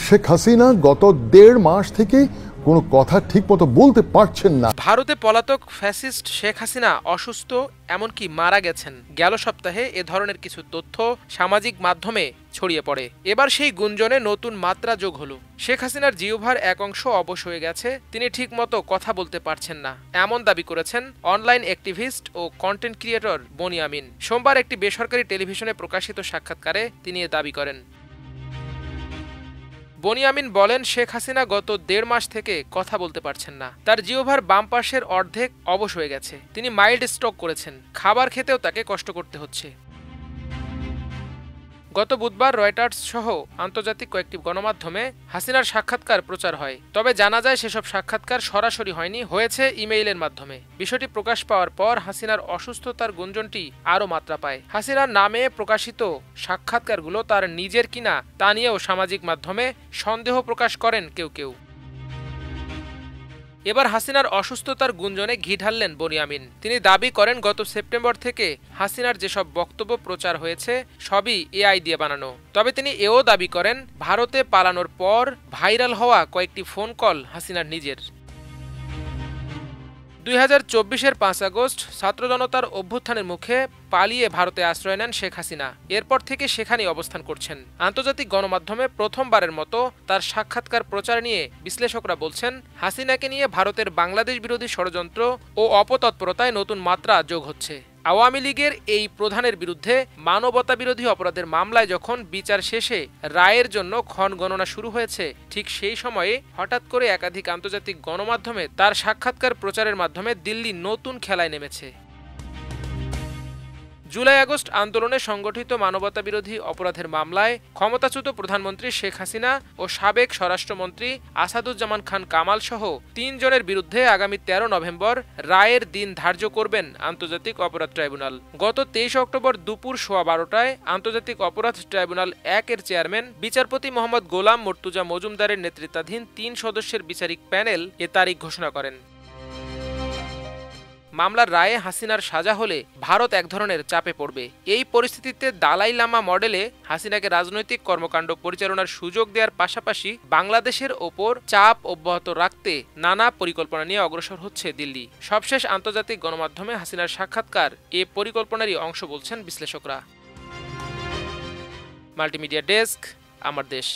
শেখ হাসিনা গত ১.৫ মাস থেকে কোনো কথা ঠিকমতো বলতে পারছেন না। ভারতে পলাতক ফ্যাসিস্ট শেখ হাসিনা অসুস্থ, এমনকি মারা গেছেন। গেল সপ্তাহে এ ধরনের কিছু তথ্য সামাজিক মাধ্যমে ছড়িয়ে পড়ে। এবার সেই গুঞ্জনে নতুন মাত্রা যোগ হলো। শেখ হাসিনার জিহ্বার এক অংশ অবশ হয়ে গেছে, তিনি ঠিকমতো কথা বলতে পারছেন না, এমন দাবি করেছেন অনলাইন অ্যাক্টিভিস্ট ও কন্টেন্ট ক্রিয়েটর বনি আমিন। সোমবার একটি বেসরকারি টেলিভিশনে প্রকাশিত সাক্ষাৎকারে তিনি এ দাবি করেন। বনি আমিন বলেন, শেখ হাসিনা গত ১.৫ মাস থেকে কথা বলতে পারছেন না। তার জিহ্বার বাম পাশের অর্ধেক অবশ হয়ে গেছে। তিনি মাইল্ড স্ট্রোক করেছেন। খাবার খেতেও তাকে কষ্ট করতে হচ্ছে। গত বুধবার রয়টার্স সহ আন্তর্জাতিক কয়েকটি গণমাধ্যমে হাসিনার সাক্ষাৎকার প্রচার হয়। তবে জানা যায় সেসব সাক্ষাৎকার সরাসরি হয়নি, হয়েছে ইমেইলের মাধ্যমে। বিষয়টি প্রকাশ পাওয়ার পর হাসিনার অসুস্থতার গুঞ্জনটি আরও মাত্রা পায়। হাসিনার নামে প্রকাশিত সাক্ষাৎকারগুলো তার নিজের কিনা তা নিয়েও সামাজিক মাধ্যমে সন্দেহ প্রকাশ করেন কেউ কেউ। এবার হাসিনার অসুস্থতার গুঞ্জনে ঘি ঢাললেন বনি আমিন। তিনি দাবি করেন, গত সেপ্টেম্বর থেকে হাসিনার যেসব বক্তব্য প্রচার হয়েছে সবই এআই দিয়ে বানানো। তবে তিনি এও দাবি করেন, ভারতে পালানোর পর ভাইরাল হওয়া কয়েকটি ফোন কল হাসিনার নিজের। ২০২৪-এর ৫ আগস্ট ছাত্র জনতার অভ্যুত্থানের মুখে পালিয়ে ভারতে আশ্রয় নেন শেখ হাসিনা। এরপর থেকে সেখানেই অবস্থান করছেন। আন্তর্জাতিক গণমাধ্যমে প্রথমবারের মতো তার সাক্ষাৎকার প্রচার নিয়ে বিশ্লেষকরা বলছেন, হাসিনাকে নিয়ে ভারতের বাংলাদেশ বিরোধী ষড়যন্ত্র ও অপতৎপরতায় নতুন মাত্রা যোগ হচ্ছে। আওয়ামী লীগের এই প্রধানের বিরুদ্ধে মানবতাবিরোধী অপরাধের মামলায় যখন বিচার শেষে রায়ের জন্য ক্ষণগণনা শুরু হয়েছে, ঠিক সেই সময়ে হঠাৎ করে একাধিক আন্তর্জাতিক গণমাধ্যমে তার সাক্ষাৎকার প্রচারের মাধ্যমে দিল্লি নতুন খেলায় নেমেছে। জুলাই-আগস্ট আন্দোলনে সংগঠিত মানবতাবিরোধী অপরাধের মামলায় ক্ষমতাচ্যুত প্রধানমন্ত্রী শেখ হাসিনা ও সাবেক স্বরাষ্ট্রমন্ত্রী আসাদুজ্জামান খান কামাল সহ ৩ জনের বিরুদ্ধে আগামী ১৩ নভেম্বর রায়ের দিন ধার্য করবেন আন্তর্জাতিক অপরাধ ট্রাইব্যুনাল। গত ২৩ অক্টোবর দুপুর ১:১২টায় আন্তর্জাতিক অপরাধ ট্রাইব্যুনাল ১-এর চেয়ারম্যান বিচারপতি মোহাম্মদ গোলাম মর্তুজা মজুমদারের নেতৃত্বাধীন ৩ সদস্যের বিচারিক প্যানেল এ তারিখ ঘোষণা করেন। মামলার রায়ে হাসিনার সাজা হলে ভারত এক ধরনের চাপে পড়বে। এই পরিস্থিতিতে দালাই লামা মডেলে হাসিনাকে রাজনৈতিক কর্মকাণ্ড পরিচালনার সুযোগ দেওয়ার পাশাপাশি বাংলাদেশের ওপর চাপ অব্যাহত রাখতে নানা পরিকল্পনা নিয়ে অগ্রসর হচ্ছে দিল্লি। সবশেষ আন্তর্জাতিক গণমাধ্যমে হাসিনার সাক্ষাৎকার এ পরিকল্পনারই অংশ বলছেন বিশ্লেষকরা। মাল্টিমিডিয়া ডেস্ক, আমার দেশ।